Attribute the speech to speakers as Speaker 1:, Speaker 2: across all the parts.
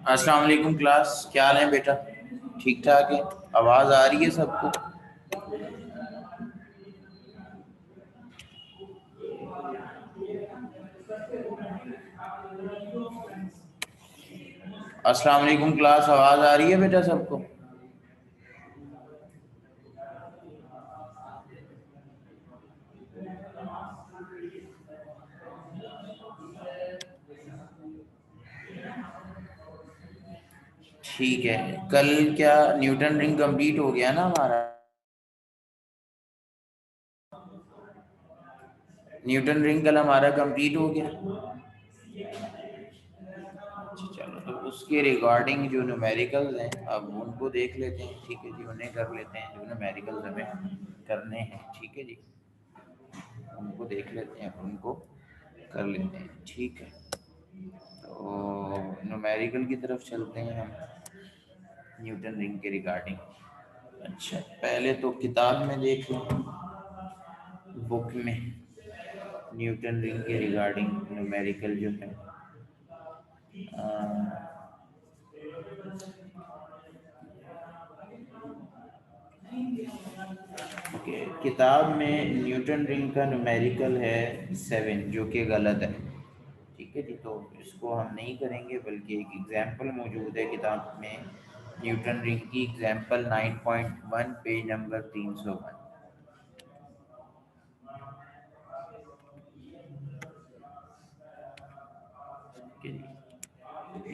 Speaker 1: अस्सलाम वालेकुम क्लास, क्या हाल है बेटा? ठीक ठाक है? आवाज़ आ रही है सबको? अस्सलाम वालेकुम क्लास, आवाज़ आ रही है बेटा सबको? ठीक है। कल क्या न्यूटन रिंग कंप्लीट हो गया ना हमारा? न्यूटन रिंग कल हमारा कंप्लीट हो गया। अच्छा, चलो तो उसके रिगार्डिंग जो न्यूमेरिकल्स हैं अब उनको देख लेते हैं। ठीक है जी, उन्हें कर लेते हैं जो न्यूमेरिकल्स हमें करने हैं। ठीक है जी, उनको देख लेते हैं, उनको कर लेते हैं। ठीक है, तो न्यूमेरिकल की तरफ चलते हैं हम न्यूटन रिंग के रिगार्डिंग। अच्छा, पहले तो किताब में देख लें, बुक में न्यूटन रिंग के रिगार्डिंग न्यूमेरिकल जो है ओके, किताब में न्यूटन रिंग का न्यूमेरिकल है 7, जो कि गलत है। ठीक है जी, तो इसको हम नहीं करेंगे, बल्कि एक एग्जाम्पल मौजूद है किताब में न्यूटन रिंग की। Example 9.1 page number 301।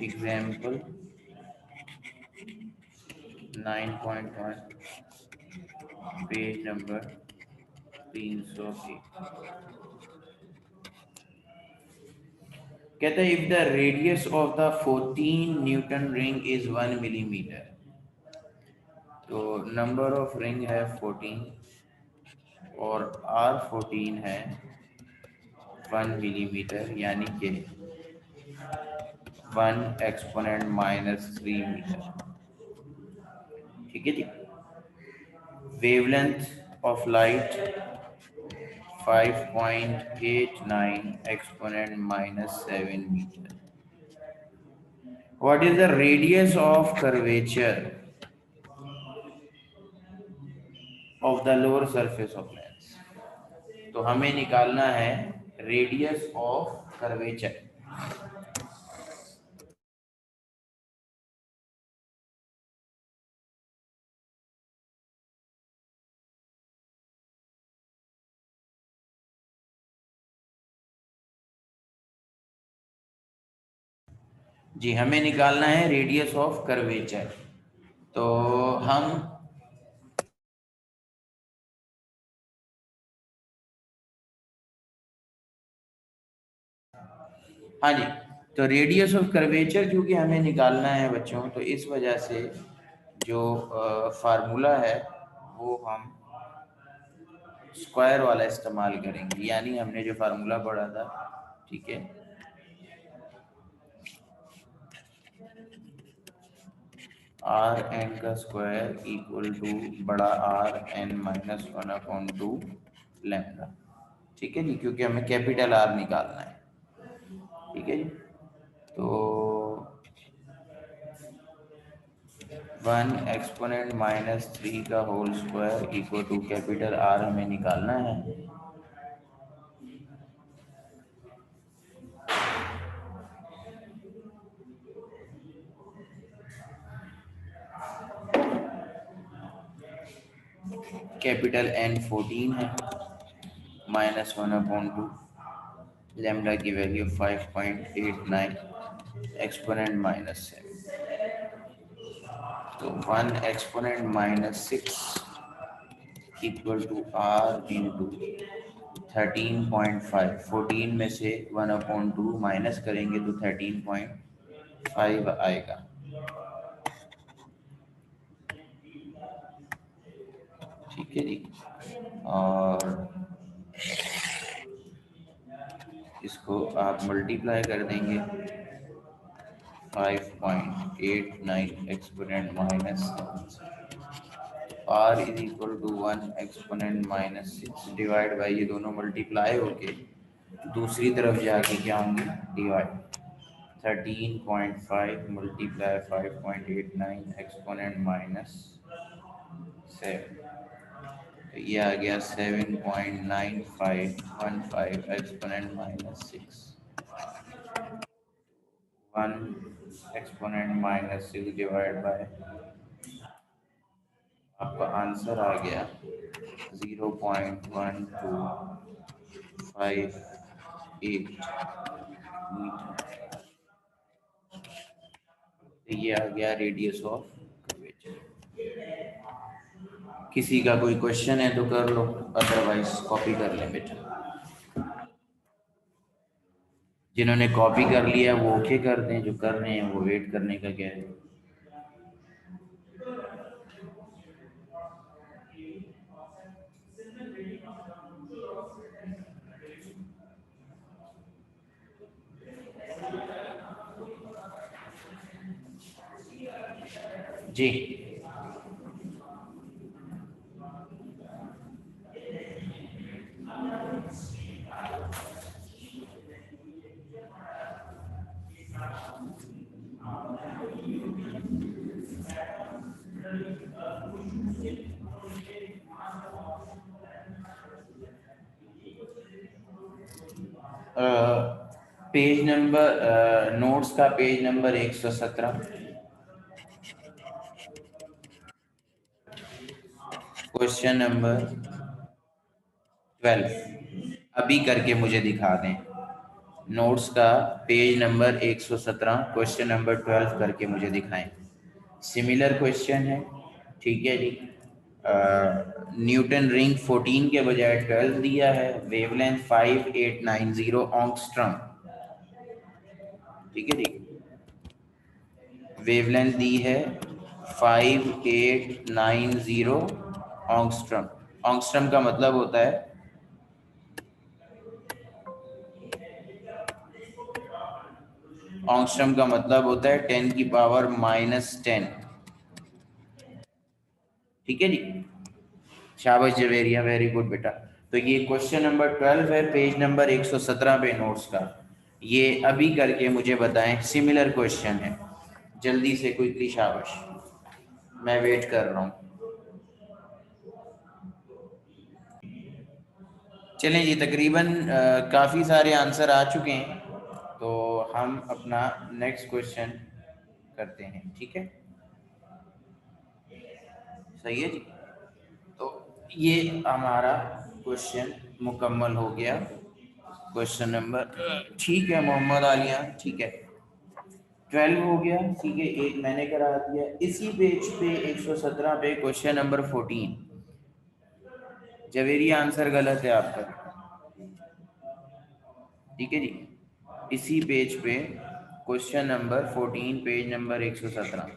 Speaker 1: Example 9.1 page number 301 कहता है if the radius of the 14 Newton ring is 1 millimetre. तो नंबर ऑफ रिंग है 14 और R14 है 1 मिलीमीटर, यानी कि 1 एक्सपोनेंट -3 मीटर। ठीक है जी। वेवलेंथ ऑफ लाइट 5.89 एक्सपोनेंट -7 मीटर। What is the radius of curvature of the lower surface of lens? तो हमें निकालना है रेडियस ऑफ कर्वेचर। जी, हमें निकालना है रेडियस ऑफ कर्वेचर। तो हम हाँ जी, तो रेडियस ऑफ कर्वेचर क्योंकि हमें निकालना है बच्चों, तो इस वजह से जो फार्मूला है वो हम स्क्वायर वाला इस्तेमाल करेंगे। यानी हमने जो फार्मूला पढ़ा था, ठीक है, आर एन का स्क्वायर इक्वल टू बड़ा आर एन -1/2 लैम्डा। ठीक है जी, क्योंकि हमें कैपिटल आर निकालना है। ठीक है जी, तो 1 एक्सपोनेंट -3 का whole square equal to capital R हमें निकालना है। कैपिटल एन 14 है, -1/2, लैम्डा की वैल्यू 5.89 एक्सपोनेंट -7, तो 1 exponent -6 equal to R into 13.5। 14 में से 1/2 माइनस करेंगे तो 13.5 आएगा। ठीक है जी, और इसको आप मल्टीप्लाई कर देंगे 5.89 exponent -7, R is equal to 1 exponent -6 divide by, ये दोनों मल्टीप्लाई होके दूसरी तरफ जाके क्या होंगे, डिवाइड। 13.5 multiply 5.89 एक्सपोनेंट -7, तो ये आ गया 7.9515 एक्सपोनेंट -6, 1 एक्सपोनेंट -6 डिवाइड बाय, आपका आंसर आ गया 0.1258 मीटर। तो ये आ गया रेडियस ऑफ कर्वेचर। किसी का कोई क्वेश्चन है तो कर लो, अदरवाइज कॉपी कर लें बेटा। जिन्होंने कॉपी कर लिया वो ओके कर दें, जो कर रहे हैं वो वेट करने का क्या है। जी पेज नंबर, नोट्स का पेज नंबर 117, क्वेश्चन नंबर 12 अभी करके मुझे दिखा दें। नोट्स का पेज नंबर 117 क्वेश्चन नंबर 12 करके मुझे दिखाएं। सिमिलर क्वेश्चन है, ठीक है जी। न्यूटन रिंग 14 के बजाय 12 दिया है, वेवलेंथ 5890 ऑंगस्ट्रम, ठीक है जी। वेवलेंथ दी है 5890 ऑंगस्ट्रम। ऑंगस्ट्रम का मतलब होता है, ऑंगस्ट्रम का मतलब होता है 10 की पावर -10, ठीक है जी। शाबाश जवेरिया, वेरी गुड बेटा। तो ये क्वेश्चन नंबर 12 है, पेज नंबर 117 पे नोट्स का। ये अभी करके मुझे बताएं, सिमिलर क्वेश्चन है, जल्दी से क्विकली, शाबाश, मैं वेट कर रहा हूँ। चलें जी, तकरीबन काफ़ी सारे आंसर आ चुके हैं, तो हम अपना नेक्स्ट क्वेश्चन करते हैं, ठीक है, सही है जी। तो ये हमारा क्वेश्चन मुकम्मल हो गया, क्वेश्चन नंबर, ठीक है मोहम्मद आलिया, ठीक है, 12 हो गया, ठीक है, एक मैंने करा दिया। इसी पेज पे 117 पे क्वेश्चन नंबर 14, जवेरी आंसर गलत है आपका, ठीक है जी। इसी पेज पे क्वेश्चन नंबर 14, पेज नंबर 117,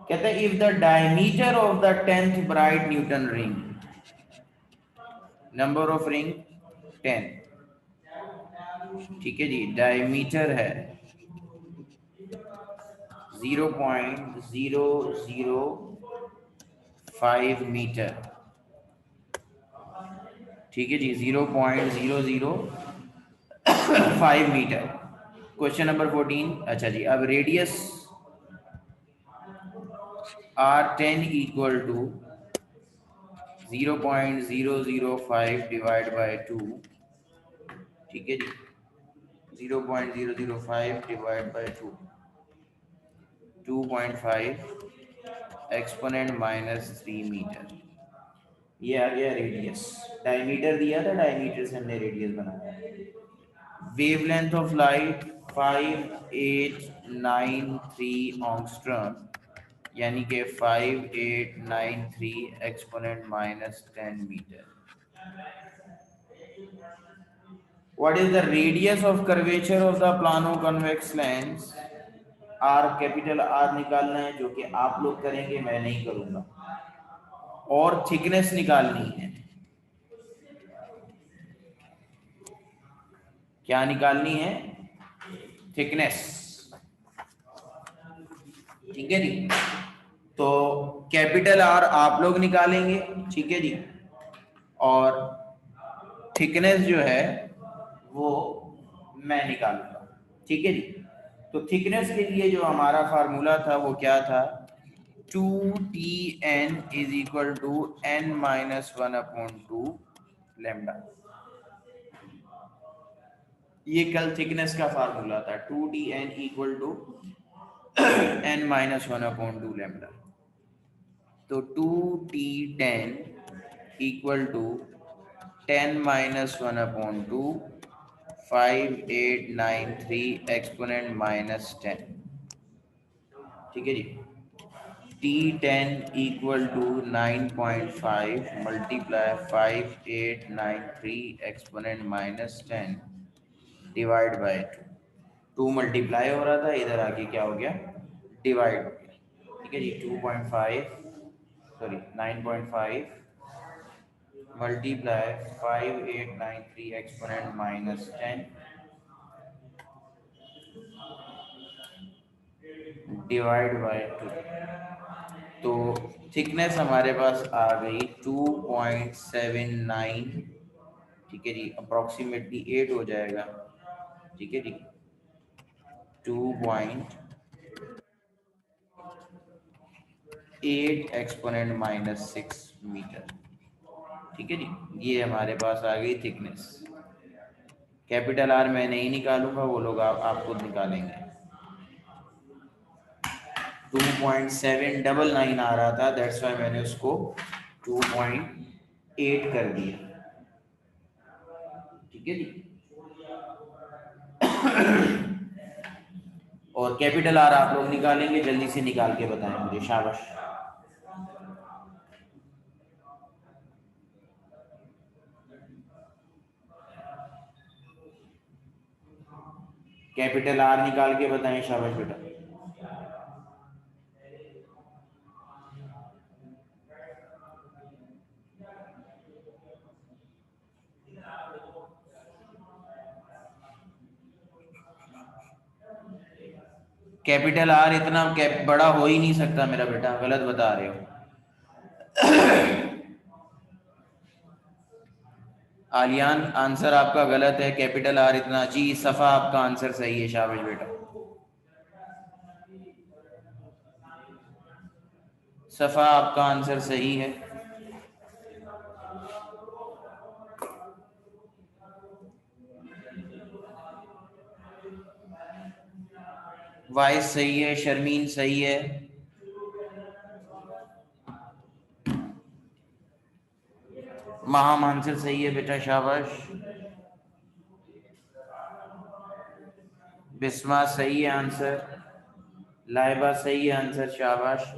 Speaker 1: कहते हैं if the diameter of the 10th bright Newton ring, number of ring 10, ठीक है जी, डायमीटर है 0.005 मीटर, ठीक है जी, 0.005 मीटर। क्वेश्चन नंबर 14, अच्छा जी। अब radius R10 equal to 0.005 divide by 2, ठीक है जी, 0.005 डिवाइड बाय 2, 2.5 एक्सपोनेंट -3 मीटर। ये आ गया रेडियस, डायमीटर दिया था, डायमीटर से हमने रेडियस बनाया। वेवलेंथ ऑफ लाइट 5893 ऑंगस्ट्रम, यानी कि 5893 exponent -10 metre. What is the radius of curvature of the plano convex lens? R, capital R निकालना है, जो कि आप लोग करेंगे, मैं नहीं करूंगा, और थिकनेस निकालनी है। क्या निकालनी है? थिकनेस, ठीक है जी। तो कैपिटल आर आप लोग निकालेंगे, ठीक है जी, और थिकनेस जो है वो मैं निकालूंगा, ठीक है जी। तो थिकनेस के लिए जो हमारा फार्मूला था वो क्या था, 2Tn is equal to n-1/2 lambda. ये कल थिकनेस का फार्मूला था, 2Tn equal to n-1/2 lambda. तो 2T10 इक्वल टू 10-1/2 5893 एक्सपोनेंट -10, ठीक है जी। T10 equal to 9.5 multiply 5893 exponent -10 divide by 2 multiply हो रहा था, इधर आके क्या हो गया, डिवाइड हो गया, ठीक है जी। 9.5 मल्टीप्लाई 5893 एक्सपोनेंट -10 डिवाइड बाय 2। तो थिकनेस हमारे पास आ गई 2.79, ठीक है जी, अप्रोक्सीमेटली 8 हो जाएगा, ठीक है जी। 2.8 एक्सपोनेंट -6 मीटर, ठीक है जी। ये हमारे पास आ गई थिकनेस। कैपिटल आर मैं नहीं निकालूंगा, वो लोग आप खुद निकालेंगे। 2.799 आ रहा था, दैट्स वाई मैंने उसको 2.8 कर दिया, ठीक है जी। और कैपिटल आर आप लोग निकालेंगे, जल्दी से निकाल के बताएं मुझे, शाबाश। कैपिटल आर निकाल के बताएं, शाबाश बेटा। कैपिटल आर इतना बड़ा हो ही नहीं सकता मेरा बेटा, गलत बता रहे हो। आलियान आंसर आपका गलत है, कैपिटल आर इतना, जी सफा आपका आंसर सही है, शाबाश बेटा। सफा आपका आंसर सही है। वाइस सही है, शर्मीन सही है, महाम आंसर सही है बेटा, शाबाश। बिस्मा सही है आंसर, लाइबा सही है आंसर, शाबाश।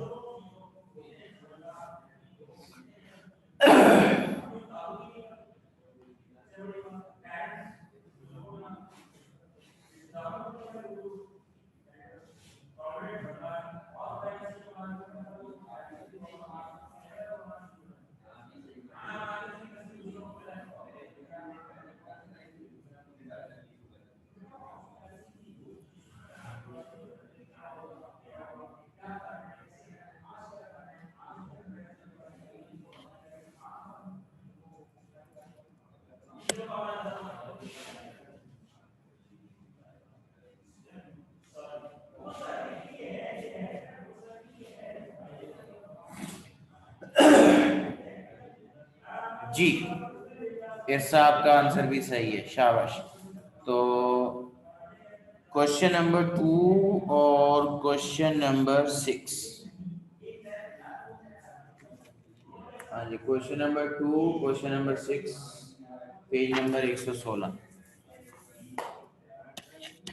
Speaker 1: जी इरसा आपका आंसर भी सही है, शाबाश। तो क्वेश्चन नंबर 2 और क्वेश्चन नंबर 6, हाँ जी, question number 2 question number 6 page number 116।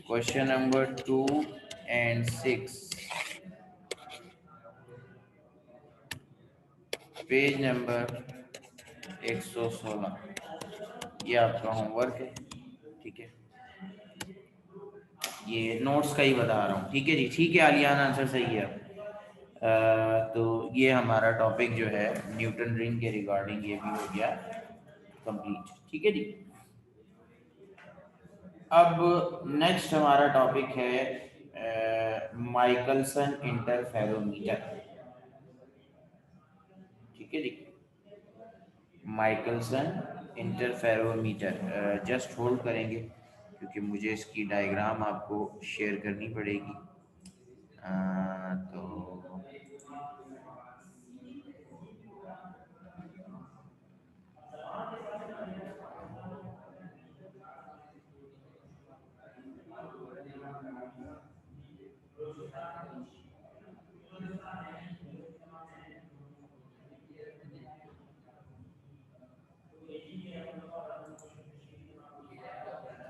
Speaker 1: Question number 2 and 6 page number 116, ये आपका होमवर्क है, ठीक है। ये नोट्स का ही बता रहा हूँ, ठीक है जी, ठीक है। आलियान आंसर सही है। तो ये हमारा टॉपिक जो है न्यूटन रिंग के रिगार्डिंग ये भी हो गया कंप्लीट, ठीक है जी। अब नेक्स्ट हमारा टॉपिक है माइकलसन इंटरफेरोमीटर। ठीक है जी। माइकलसन इंटरफेरोमीटर, जस्ट होल्ड करेंगे क्योंकि मुझे इसकी डायग्राम आपको शेयर करनी पड़ेगी। तो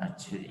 Speaker 1: अच्छा जी,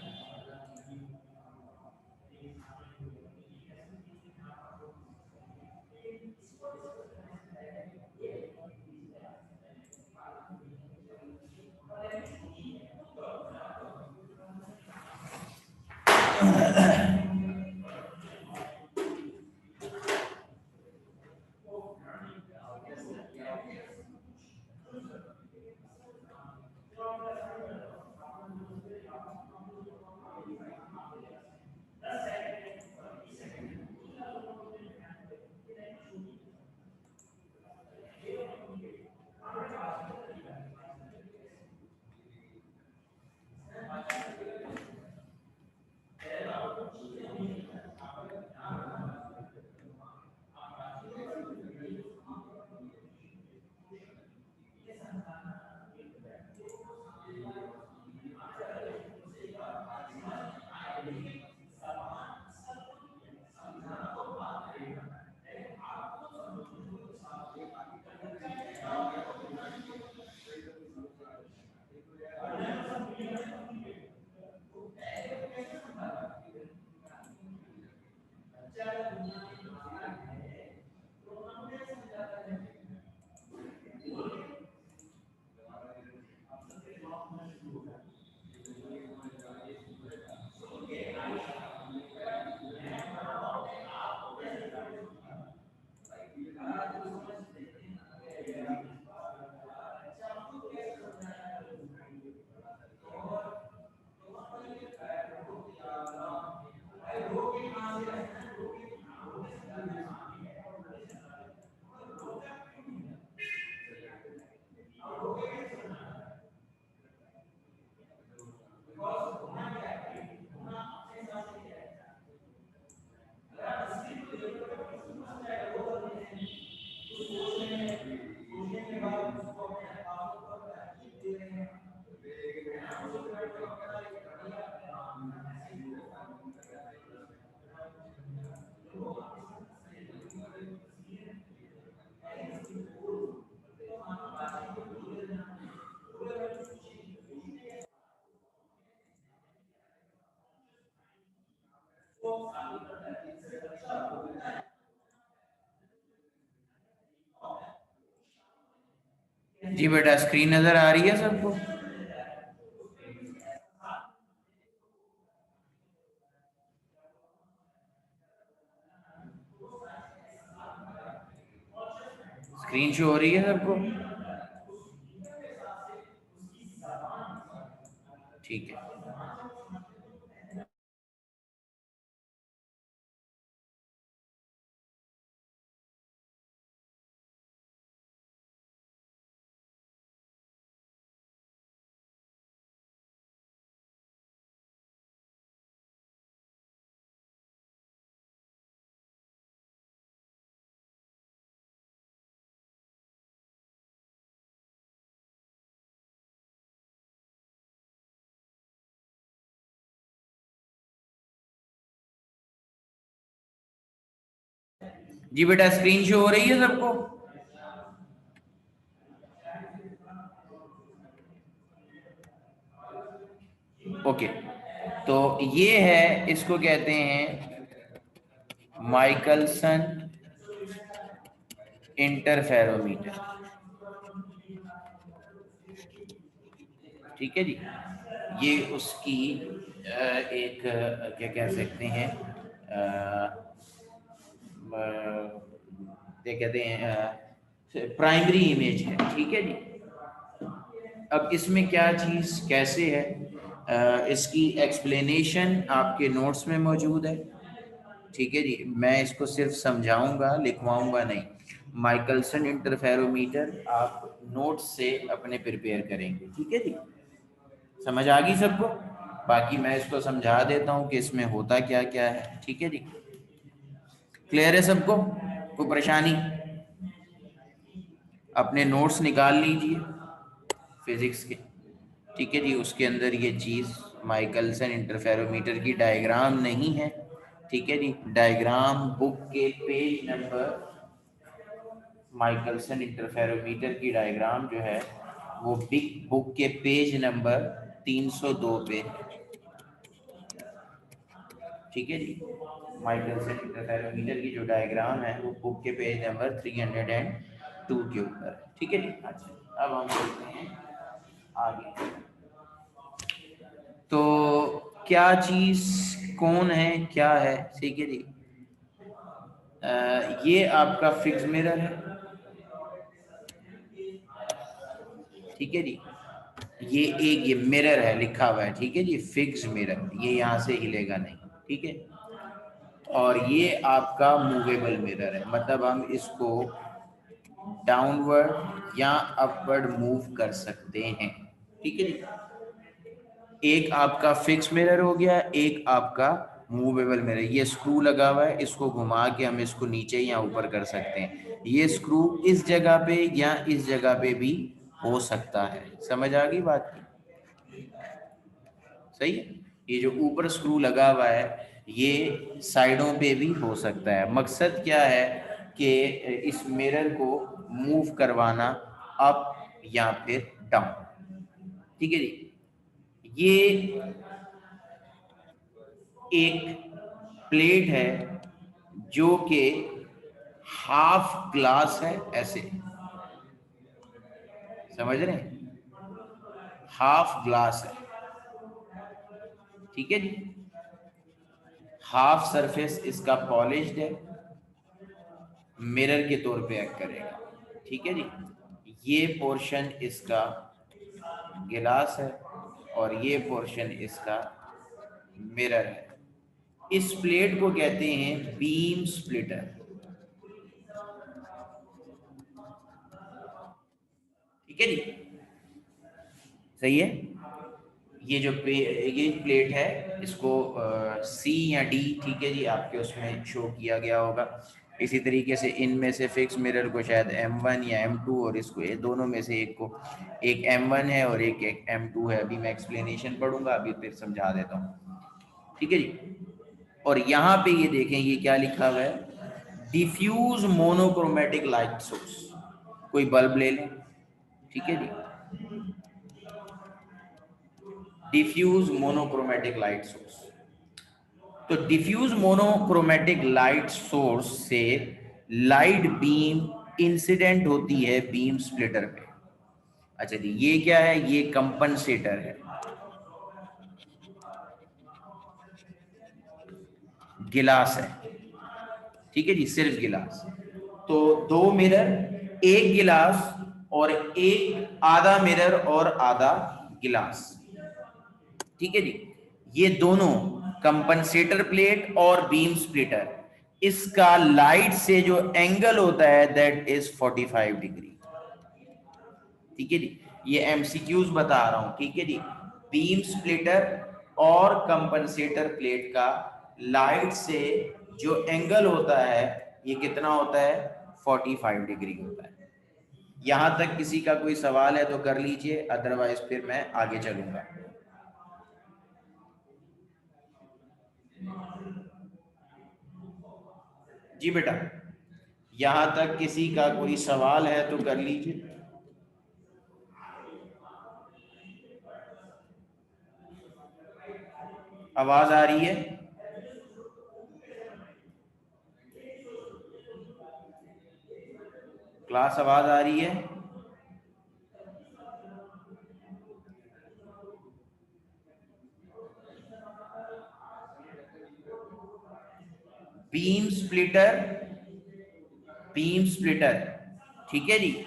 Speaker 1: जी बेटा स्क्रीन नजर आ रही है सबको? स्क्रीन शो हो रही है सबको? ठीक है। जी बेटा स्क्रीन शो हो रही है सबको? ओके, तो ये है, इसको कहते हैं माइकलसन इंटरफेरोमीटर। ठीक है जी, ये उसकी एक क्या कह सकते हैं, क्या कहते हैं, प्राइमरी इमेज है। ठीक है जी। अब इसमें क्या चीज़ कैसे है, इसकी एक्सप्लेनेशन आपके नोट्स में मौजूद है। ठीक है जी, मैं इसको सिर्फ समझाऊंगा, लिखवाऊंगा नहीं। माइकलसन इंटरफेरोमीटर आप नोट से अपने प्रिपेयर करेंगे, ठीक है जी। समझ आ गई सबको? बाकी मैं इसको समझा देता हूँ कि इसमें होता क्या क्या है, ठीक है जी। क्लियर है सबको? कोई परेशानी? अपने नोट्स निकाल लीजिए फिजिक्स के, ठीक है जी। उसके अंदर ये चीज़ माइकलसन इंटरफेरोमीटर की डायग्राम नहीं है, ठीक है जी। डायग्राम बुक के पेज नंबर, माइकलसन इंटरफेरोमीटर की डायग्राम जो है वो बिग बुक के पेज नंबर 302 पे, ठीक है जी। माइकलसन इंटरफेरोमीटर की जो डायग्राम है वो बुक के पेज नंबर 302 के ऊपर, ठीक है जी। अच्छा, अब हम चलते हैं आगे। तो क्या चीज कौन है, क्या है, ठीक है जी। ये आपका फिक्स मिरर है, ठीक है जी। ये मिरर है लिखा हुआ है, ठीक है जी। फिक्स मिरर, ये यहाँ से हिलेगा नहीं, ठीक है। और ये आपका मूवेबल मिरर है, मतलब हम इसको डाउनवर्ड या अपवर्ड मूव कर सकते हैं, ठीक है जी। एक आपका फिक्स मिरर हो गया, एक आपका मूवेबल मिरर। ये स्क्रू लगा हुआ है, इसको घुमा के हम इसको नीचे या ऊपर कर सकते हैं। ये स्क्रू इस जगह पे या इस जगह पे भी हो सकता है। समझ आ गई बात की? सही। ये जो ऊपर स्क्रू लगा हुआ है ये साइडों पे भी हो सकता है। मकसद क्या है कि इस मिरर को मूव करवाना अप या फिर डाउन, ठीक है जी। ये एक प्लेट है जो कि हाफ ग्लास है, ऐसे समझ रहे हैं, हाफ ग्लास है, ठीक है जी। हाफ सरफेस इसका पॉलिश्ड है, मिरर के तौर पे एक्ट करेगा, ठीक है जी। ये पोर्शन इसका गिलास है और ये पोर्शन इसका मिरर है। इस प्लेट को कहते हैं बीम स्प्लिटर, ठीक है जी। सही है। ये प्लेट है, इसको सी या डी, ठीक है जी, आपके उसमें शो किया गया होगा। इसी तरीके से इनमें से फिक्स मिरर को शायद M1 या M2, और इसको ये दोनों में से एक को, एक M1 है और एक M2 है। अभी मैं एक्सप्लेनेशन पढ़ूंगा, अभी फिर समझा देता हूँ, ठीक है जी। और यहाँ पे ये देखें, ये क्या लिखा हुआ है, डिफ्यूज मोनोक्रोमेटिक लाइट सोर्स। कोई बल्ब ले लें, ठीक है जी। डिफ्यूज मोनोक्रोमेटिक लाइट सोर्स, तो डिफ्यूज मोनोक्रोमेटिक लाइट सोर्स से लाइट बीम इंसिडेंट होती है बीम स्प्लिटर पे। अच्छा जी, ये क्या है, ये कंपनसेटर है, गिलास है, ठीक है जी, सिर्फ गिलास। तो दो मिरर, एक गिलास और एक आधा मिरर और आधा गिलास, ठीक है जी। ये दोनों कंपनसेटर प्लेट और बीम स्प्लिटर, इसका लाइट से जो एंगल होता है दैट इज 45 डिग्री, ठीक है जी। ये एमसीक्यूज बता रहा हूं, ठीक है जी। बीम स्प्लिटर और कंपनसेटर प्लेट का लाइट से जो एंगल होता है ये कितना होता है, 45 डिग्री होता है। यहां तक किसी का कोई सवाल है तो कर लीजिए, अदरवाइज फिर मैं आगे चलूंगा। जी बेटा, यहां तक किसी का कोई सवाल है तो कर लीजिए। आवाज आ रही है? क्लास आवाज आ रही है? बीम स्प्लिटर, बीम स्प्लिटर, ठीक है जी।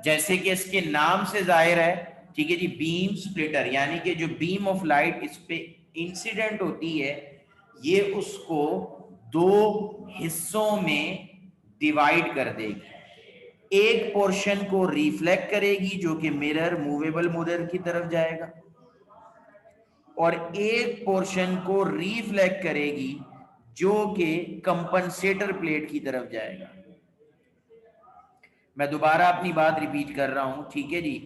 Speaker 1: जैसे कि इसके नाम से जाहिर है, ठीक है जी, बीम स्प्लिटर यानी कि जो बीम ऑफ लाइट इस पे इंसिडेंट होती है ये उसको दो हिस्सों में डिवाइड कर देगी, एक पोर्शन को रिफ्लेक्ट करेगी जो कि मिरर, मूवेबल मिरर की तरफ जाएगा, और एक पोर्शन को रिफ्लेक्ट करेगी जो कि कंपनसेटर प्लेट की तरफ जाएगा। मैं दोबारा अपनी बात रिपीट कर रहा हूं, ठीक है जी।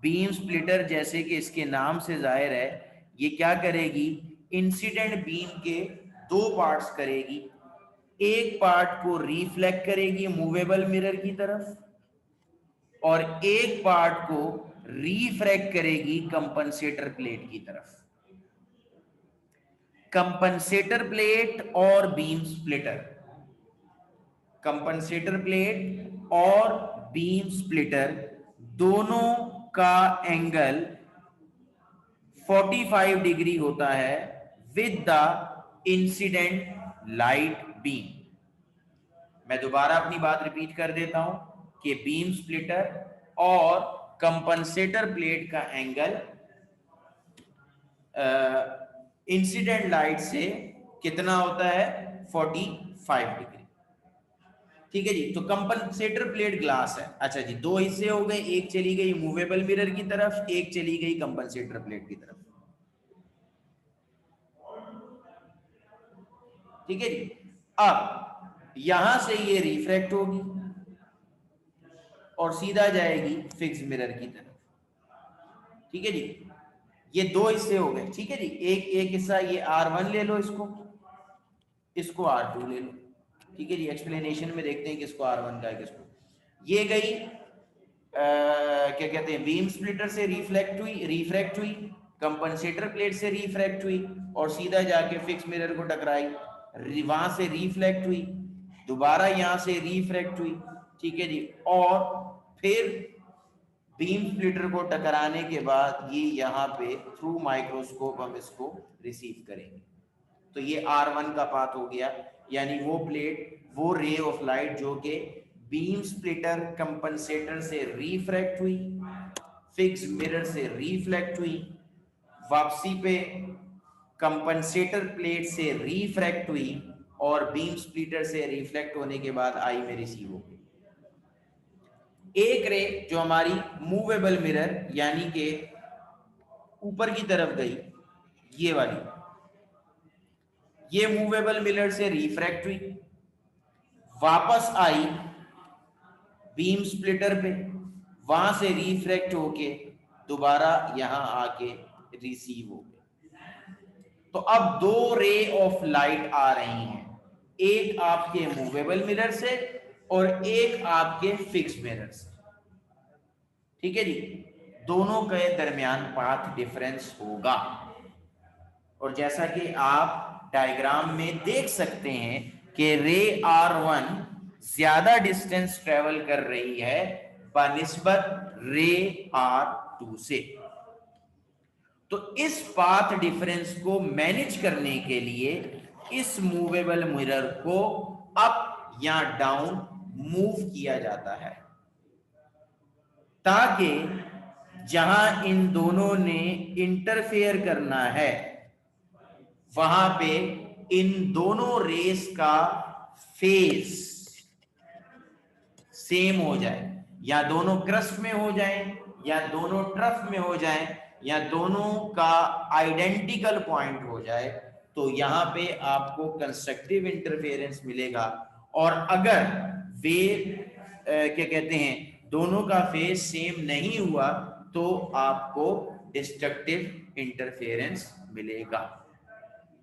Speaker 1: बीम स्प्लिटर जैसे कि इसके नाम से जाहिर है, ये क्या करेगी, इंसिडेंट बीम के दो पार्ट्स करेगी। एक पार्ट को रिफ्लेक्ट करेगी मूवेबल मिरर की तरफ, और एक पार्ट को रिफ्रैक्ट करेगी कंपनसेटर प्लेट की तरफ। कंपनसेटर प्लेट और बीम स्प्लिटर, कंपनसेटर प्लेट और बीम स्प्लिटर दोनों का एंगल 45 डिग्री होता है with the incident light beam. मैं दोबारा अपनी बात रिपीट कर देता हूं कि बीम स्प्लिटर और कंपनसेटर प्लेट का एंगल इंसिडेंट लाइट से कितना होता है, 45 डिग्री। ठीक है जी। तो कंपनसेटर प्लेट ग्लास है। अच्छा जी, दो हिस्से हो गए, एक चली गई मूवेबल मिरर की तरफ, एक चली गई कंपनसेटर प्लेट की तरफ। ठीक है जी। अब यहां से ये रिफ्रैक्ट होगी और सीधा जाएगी फिक्स मिरर की तरफ। ठीक है जी। ये दो हिस्से हो गए। ठीक है जी। एक हिस्सा ये R1 ले लो, इसको R2 ले लो। ठीक है जी। एक्सप्लेनेशन में देखते हैं किसको R1 का है किसको। ये गई क्या कहते हैं, बीम स्प्लिटर से रिफ्रैक्ट हुई, कंपनसेटर प्लेट से रिफ्रैक्ट हुई और सीधा जाके फिक्स मिरर को टकराई, वहां से रिफ्लेक्ट हुई, दोबारा यहां से रिफ्रैक्ट हुई। ठीक है जी। और फिर बीम स्प्लिटर को टकराने के बाद ये यहाँ पे थ्रू माइक्रोस्कोप हम इसको रिसीव करेंगे। तो ये R1 का पाथ हो गया, यानी वो प्लेट, वो रे ऑफ लाइट जो कि बीम स्प्लिटर कंपनसेटर से रिफ्रैक्ट हुई, फिक्स मिरर से रिफ्लेक्ट हुई, वापसी पे कंपनसेटर प्लेट से रिफ्रैक्ट हुई और बीम स्प्लिटर से रिफ्लेक्ट होने के बाद आई में रिसीव हो गई। एक रे जो हमारी मूवेबल मिरर यानी कि ऊपर की तरफ गई, ये वाली, ये मूवेबल मिरर से रिफ्रैक्ट हुई, वापस आई बीम स्प्लिटर पे, वहां से रिफ्रैक्ट होके दोबारा यहां आके रिसीव हो गई। तो अब दो रे ऑफ लाइट आ रही हैं, एक आपके मूवेबल मिरर से और एक आपके फिक्स मिरर से। ठीक है जी। दोनों के दरमियान पाथ डिफरेंस होगा, और जैसा कि आप डायग्राम में देख सकते हैं कि रे R1 ज्यादा डिस्टेंस ट्रेवल कर रही है बनिस्बत रे R2 से। तो इस पाथ डिफरेंस को मैनेज करने के लिए इस मूवेबल मिरर को अप या डाउन मूव किया जाता है, ताकि जहां इन दोनों ने इंटरफेयर करना है वहां पे इन दोनों रेस का फेज सेम हो जाए, या दोनों क्रस्ट में हो जाए, या दोनों ट्रफ में हो जाए, या दोनों का आइडेंटिकल पॉइंट हो जाए। तो यहां पे आपको कंस्ट्रक्टिव इंटरफेरेंस मिलेगा, और अगर वे क्या कहते हैं दोनों का फेज सेम नहीं हुआ तो आपको डिस्ट्रक्टिव इंटरफेरेंस मिलेगा।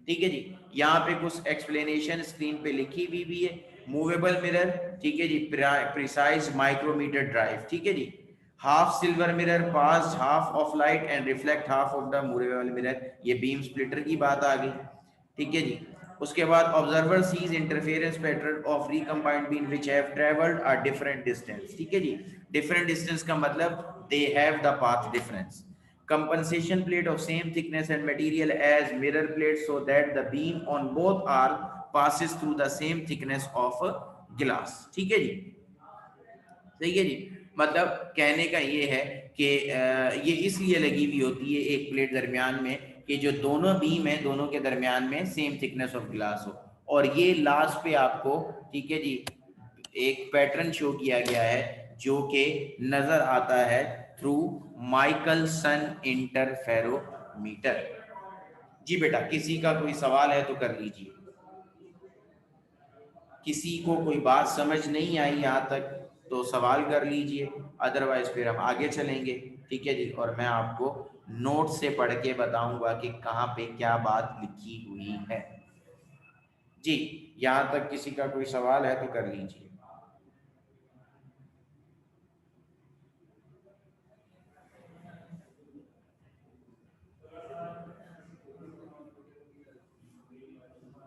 Speaker 1: ठीक है जी। यहाँ पे कुछ एक्सप्लेनेशन स्क्रीन पे लिखी हुई भी है। मूवेबल मिरर, ठीक है जी, प्रिसाइज माइक्रोमीटर ड्राइव। ठीक है जी। Half silver mirror pass half of light and reflect half of the movable mirror, ये बीम स्प्लिटर की बात आ गई। ठीक है जी। उसके बाद observer sees interference pattern of recombined beam which have travelled a different distance. ठीक है जी। डिफरेंट डिस्टेंस का मतलब they have the path difference. Compensation plate of same thickness and material as mirror plate so that the beam on both arc passes through the same thickness of glass। ठीक है जी। सही है जी। मतलब कहने का ये है कि ये इसलिए लगी हुई होती है एक प्लेट दरमियान में कि जो दोनों बीम है दोनों के दरमियान में सेम थिकनेस ऑफ ग्लास हो। और ये लास्ट पे आपको, ठीक है जी, एक पैटर्न शो किया गया है जो कि नजर आता है थ्रू माइकलसन इंटरफेरोमीटर। जी बेटा, किसी का कोई सवाल है तो कर लीजिए। किसी को कोई बात समझ नहीं आई यहाँ तक तो सवाल कर लीजिए, अदरवाइज फिर हम आगे चलेंगे। ठीक है जी, और मैं आपको नोट से पढ़ के बताऊंगा कि कहाँ पे क्या बात लिखी हुई है। जी, यहाँ तक किसी का कोई सवाल है तो कर लीजिए।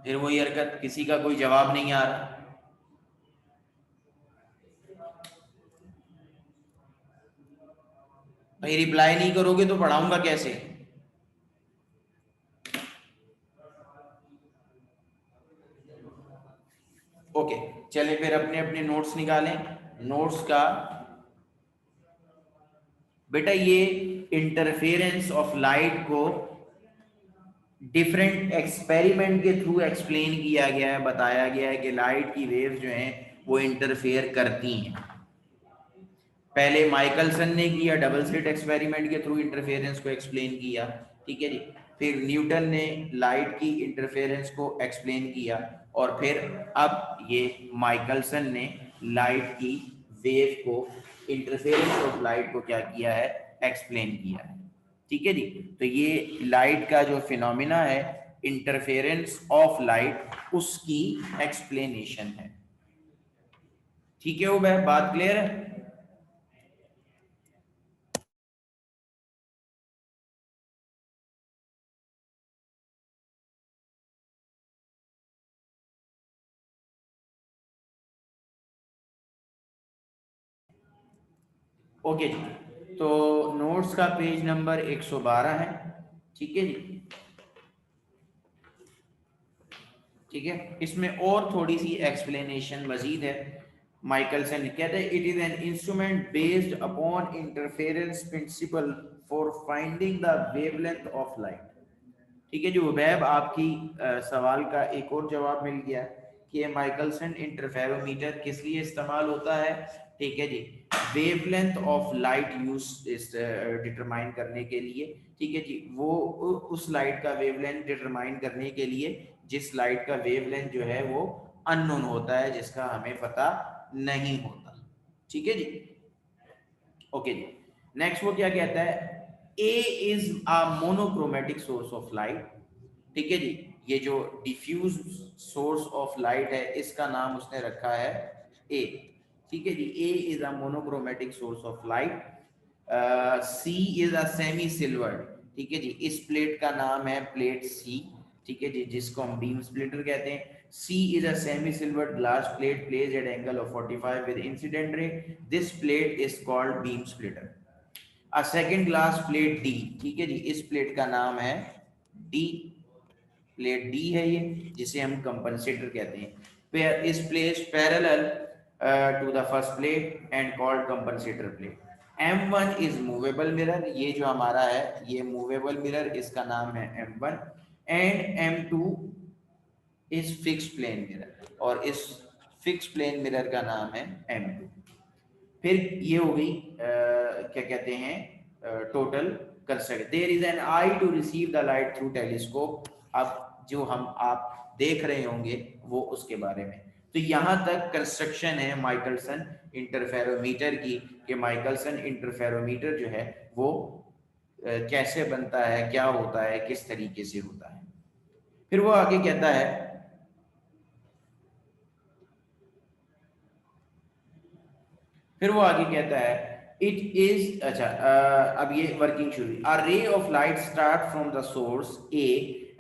Speaker 1: फिर वही हरकत, किसी का कोई जवाब नहीं आ रहा। भाई रिप्लाई नहीं करोगे तो पढ़ाऊंगा कैसे? ओके, चले फिर अपने अपने नोट्स निकालें। नोट्स का बेटा, ये इंटरफेरेंस ऑफ लाइट को डिफरेंट एक्सपेरिमेंट के थ्रू एक्सप्लेन किया गया है, बताया गया है कि लाइट की वेव्स जो हैं वो इंटरफेयर करती हैं। पहले माइकलसन ने किया, डबल स्लिट एक्सपेरिमेंट के थ्रू इंटरफेरेंस को एक्सप्लेन किया। ठीक है जी, फिर न्यूटन ने लाइट की इंटरफेरेंस को एक्सप्लेन किया, और फिर अब ये माइकलसन ने लाइट की वेव को, इंटरफेरेंस ऑफ लाइट को क्या किया है, एक्सप्लेन किया है। ठीक है जी, तो ये लाइट का जो फिनोमिना है, इंटरफेरेंस ऑफ लाइट, उसकी एक्सप्लेनेशन है। ठीक है, वो बात क्लियर है? ओके जी, तो नोट्स का पेज नंबर 112 है। ठीक है जी, ठीक है, इसमें और थोड़ी सी एक्सप्लेनेशन मजीद है। माइकलसन कहते हैं it is an instrument based upon interference principle for finding the wavelength of light. ठीक है जो वैब आपकी सवाल का एक और जवाब मिल गया कि माइकलसन इंटरफेरोमीटर किस लिए इस्तेमाल होता है। ठीक है जी, wavelength of light use determine करने के लिए। ठीक है जी, वो उस लाइट का वेवलेंथ डिटरमाइन करने के लिए जिस लाइट का वेवलेंथ जो है वो अननोन होता है, जिसका हमें पता नहीं होता। ठीक है जी, ओके जी, नेक्स्ट वो क्या कहता है, A is a monochromatic source of light. ठीक है जी, ये जो डिफ्यूज सोर्स ऑफ लाइट है इसका नाम उसने रखा है ए। ठीक है जी, A is a monochromatic source of light. C is a semi silvered. ठीक है जी, इस प्लेट का नाम है प्लेट सी। ठीक है जी, जिसको हम बीम स्प्लिटर कहते हैं। C is a semi-silvered glass plate placed at angle of 45 with incident ray. This plate is called beam splitter. A second glass plate D, ठीक है जी, इस प्लेट का नाम है D, प्लेट डी है ये, जिसे हम कंपनसेटर कहते हैं। इस place parallel to the first plate and called compensator plate. M1 is movable mirror, ये जो हमारा है ये मूवेबल मिरर, इसका नाम है M1। And M2 is fix plane mirror, और इस फिक्स प्लेन मिरर का नाम है M2। फिर ये हो गई क्या कहते हैं total construct. There is an eye to receive the light through telescope. अब जो हम आप देख रहे होंगे वो उसके बारे में। तो यहाँ तक कंस्ट्रक्शन है माइकलसन इंटरफेरोमीटर की, कि माइकलसन इंटरफेरोमीटर जो है वो कैसे बनता है, क्या होता है, किस तरीके से होता है। फिर वो आगे कहता है, फिर वो आगे कहता है इट इज, अच्छा अब ये वर्किंग शुरू हुई। A ray of light start from the source A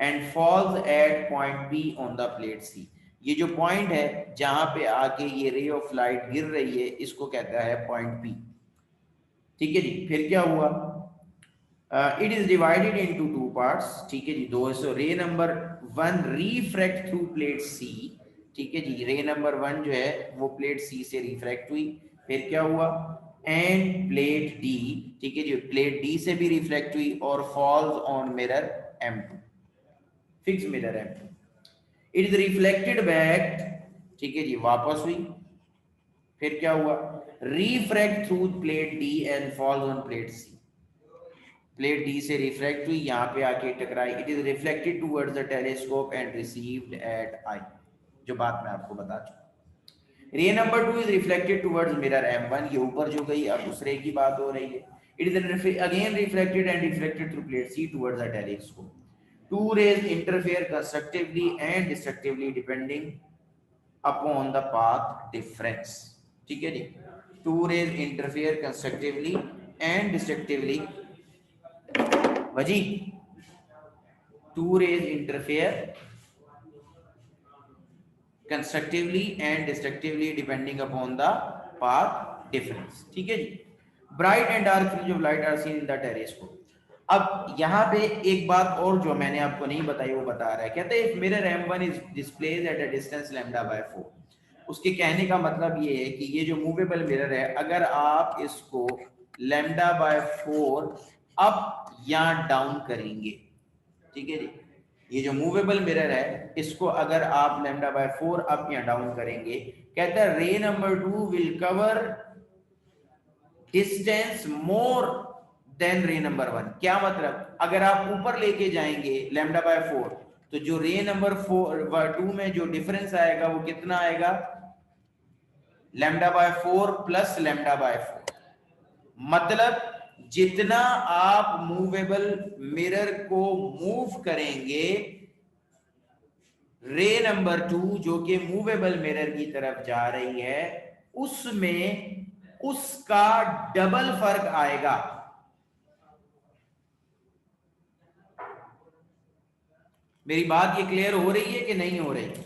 Speaker 1: and falls at point B on the plate C. ये जो पॉइंट है जहां पे आके ये रे ऑफ लाइट गिर रही है इसको कहता है पॉइंट बी। ठीक है जी, फिर क्या हुआ, it is divided into two parts. ठीक है जी, दो so ray number one refract through plate C. ठीक है जी, रे नंबर वन जो है वो प्लेट सी से रिफ्रैक्ट हुई। फिर क्या हुआ, एंड प्लेट डी, ठीक है जी, प्लेट डी से भी रिफ्लेक्ट हुई और falls on mirror M2, fix mirror M2। It is reflected back, ठीक है जी, वापस हुई। फिर क्या हुआ, refract through plate D and falls on plate C. Plate D से रिफ्लेक्ट हुई, यहाँ पे आके टकराई, it is reflected towards the telescope and received at eye, जो बात मैं आपको बता चुका। Ray number 2 is reflected towards mirror M1, ये ऊपर जो गई, अब उस रे की बात हो रही है। It is again reflected and reflected through plate C towards the telescope. Two rays interfere constructively and destructively depending upon the path difference. ठीक है जी, two rays interfere constructively and destructively, वजी two rays interfere constructively and destructively depending upon the path difference। ठीक है जी। Bright and dark fringe of light are seen in the telescope. अब यहाँ पे एक बात और जो मैंने आपको नहीं बताई वो बता रहा है, कहते हैं if mirror M1 is displaced at a distance λ/4, उसके कहने का मतलब ये है कि ये जो मूवेबल मिरर है, अगर आप इसको λ/4 अप या डाउन करेंगे, ठीक है जी, ये जो मूवेबल मिरर है इसको अगर आप λ/4 अप या डाउन करेंगे, कहता है रे number 2 will cover distance more than रे नंबर 1। क्या मतलब, अगर आप ऊपर लेके जाएंगे λ/4 तो जो रे नंबर 2 में जो डिफरेंस आएगा वो कितना आएगा, λ/4 प्लस λ/4। मतलब जितना आप मूवेबल मिरर को मूव करेंगे, रे नंबर 2 जो कि मूवेबल मिरर की तरफ जा रही है, उसमें उसका डबल फर्क आएगा। मेरी बात ये क्लियर हो रही है कि नहीं हो रही?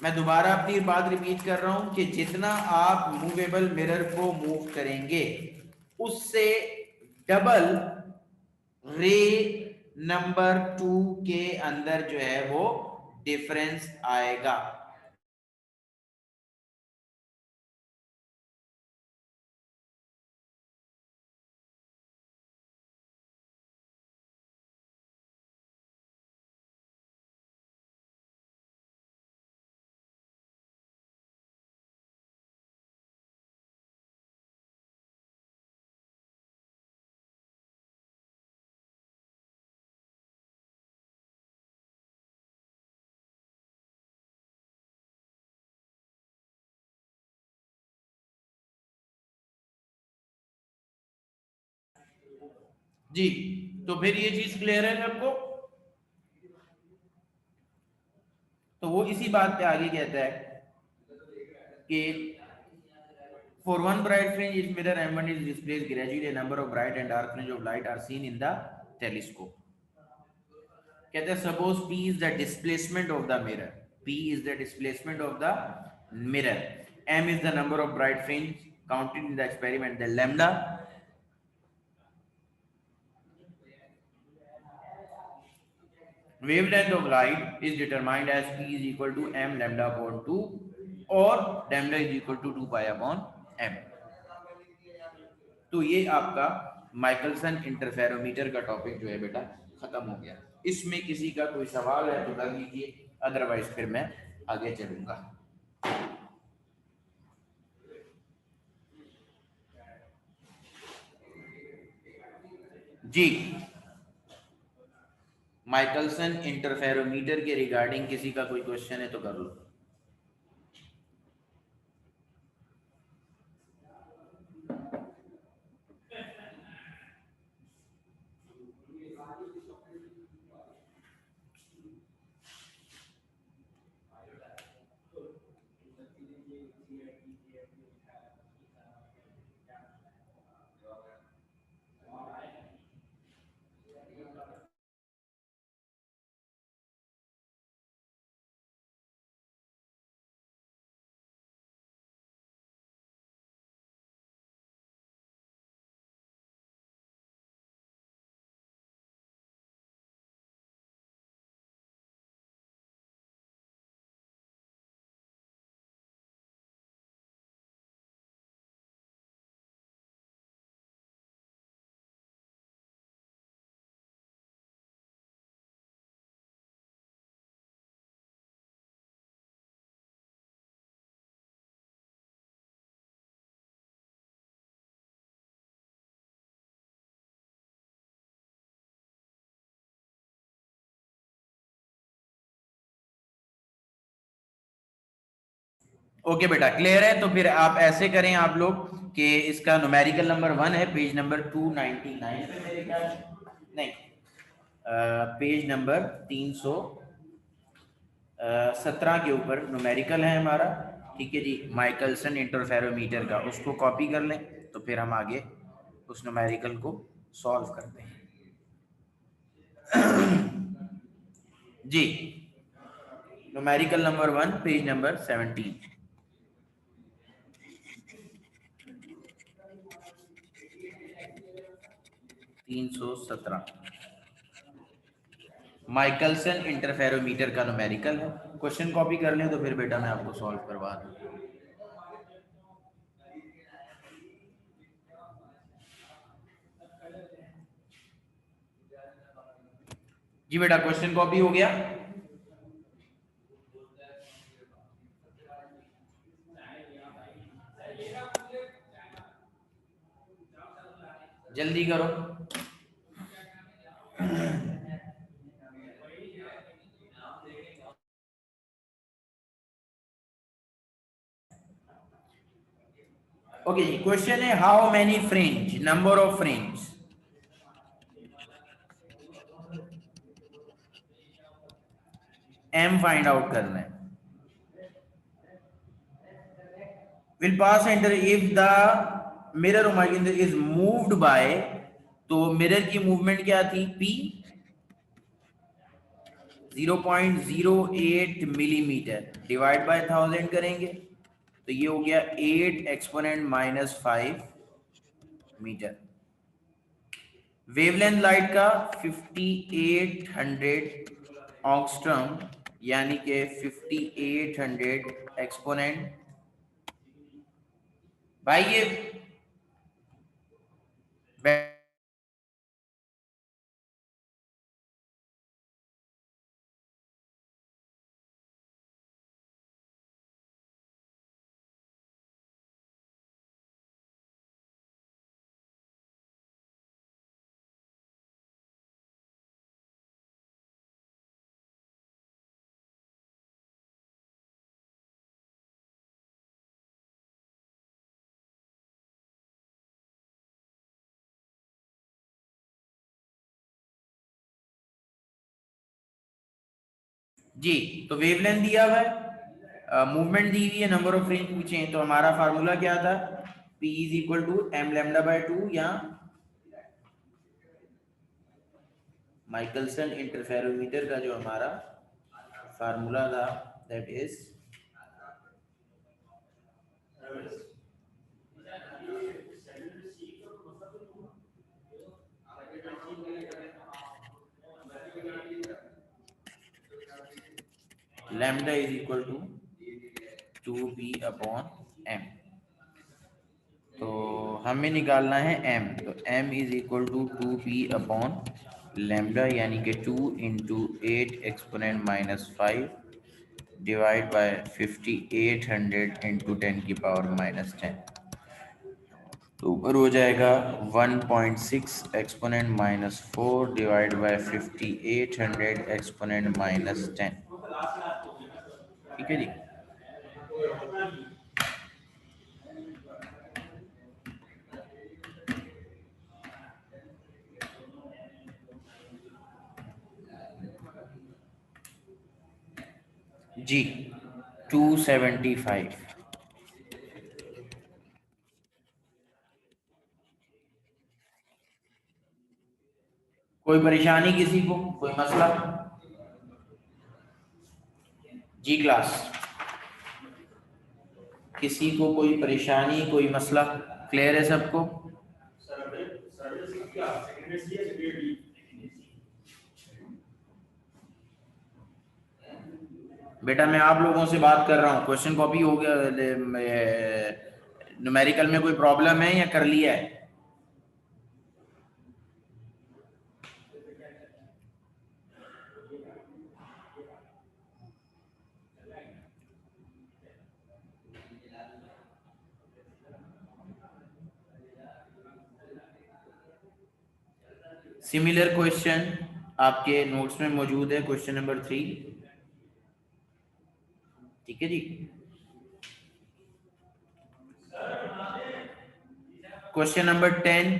Speaker 1: मैं दोबारा अपनी बात रिपीट कर रहा हूं कि जितना आप मूवेबल मिरर को मूव करेंगे उससे डबल रे नंबर 2 के अंदर जो है वो डिफरेंस आएगा। जी, तो फिर ये चीज क्लियर है सबको? तो वो इसी बात पे आगे कहता है कि for one bright fringe each mirror M1 is displays gradually, a number of bright and dark fringe of light are seen in the telescope। कहते हैं suppose P is the displacement of the mirror, P is the displacement of the mirror, M is the number of bright fringe counted in the experiment, the lambda wavelength of light is determined as P is equal to m lambda upon 2 or lambda is equal to 2 pi upon m। तो ये आपका Michelson interferometer का topic जो है बेटा खत्म हो गया। इसमें किसी का कोई सवाल है तो कर लीजिए, अदरवाइज फिर मैं आगे चलूंगा। जी, माइकलसन इंटरफेरोमीटर के रिगार्डिंग किसी का कोई क्वेश्चन है तो कर लो। ओके बेटा, क्लियर है। तो फिर आप ऐसे करें आप लोग कि इसका न्यूमेरिकल नंबर 1 है पेज नंबर 299 पे मेरे ख्याल, नहीं पेज नंबर 317 के ऊपर न्यूमेरिकल है हमारा, ठीक है जी, माइकलसन इंटरफेरोमीटर का। उसको कॉपी कर लें तो फिर हम आगे उस न्यूमेरिकल को सॉल्व करते हैं जी। Numerical number 1 page number 17, 317 Michelson interferometer का न्यूमेरिकल है। क्वेश्चन कॉपी कर लें तो फिर बेटा मैं आपको सॉल्व करवा दूं। जी बेटा, क्वेश्चन कॉपी हो गया। जल्दी करो। ओके जी, क्वेश्चन है how many fringe, number of fringe. M find out करना है। Will pass enter if the mirror imaginary is moved by, तो मिरर की मूवमेंट क्या थी, पी 0.08 मिलीमीटर डिवाइड बाय 1000 करेंगे तो ये हो गया 8 एक्सपोनेंट -5 मीटर। वेवलेंथ लाइट का 5800 ऑक्स्ट्रम, यानी कि 5800 एक्सपोनेंट, भाई ये जी, तो वेवलेंथ दिया हुआ है, मूवमेंट दी हुई है, नंबर ऑफ फ्रिंज पूछे हैं, तो हमारा फार्मूला क्या था, P is equal to M lambda by 2 या माइकलसन इंटरफेरोमीटर का जो हमारा फार्मूला था that is lambda is equal to 2p upon m। तो हमें निकालना है m, तो m is equal to 2p अपॉन लैम्डा, यानी कि 2 into 8 exponent -5 divide by 5800 into 10 की पावर -10, तो ऊपर हो जाएगा 1.6 एक्सपोनेंट -4 डिवाइड बाय 5800 एक्सपोनेंट -10, ठीक है जी। जी 275। कोई परेशानी किसी को, कोई मसला? जी क्लास, किसी को कोई परेशानी, कोई मसला? क्लियर है सबको? बेटा मैं आप लोगों से बात कर रहा हूँ, क्वेश्चन कॉपी हो गया, न्यूमेरिकल में कोई प्रॉब्लम है या कर लिया है? सिमिलर क्वेश्चन आपके नोट्स में मौजूद है, क्वेश्चन नंबर 3, ठीक है जी। Question number 10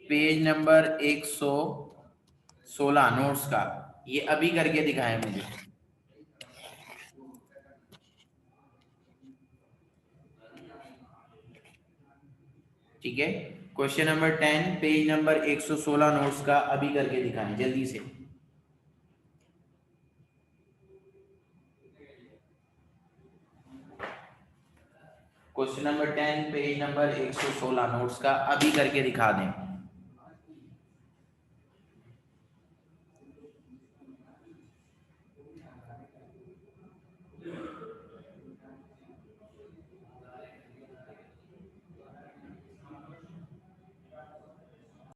Speaker 1: page number 116 notes का, ये अभी करके दिखाएं मुझे। ठीक है, question number 10 page number 116 notes का अभी करके दिखाएं जल्दी से। Question number 10 page number 116 notes का अभी करके दिखा दें।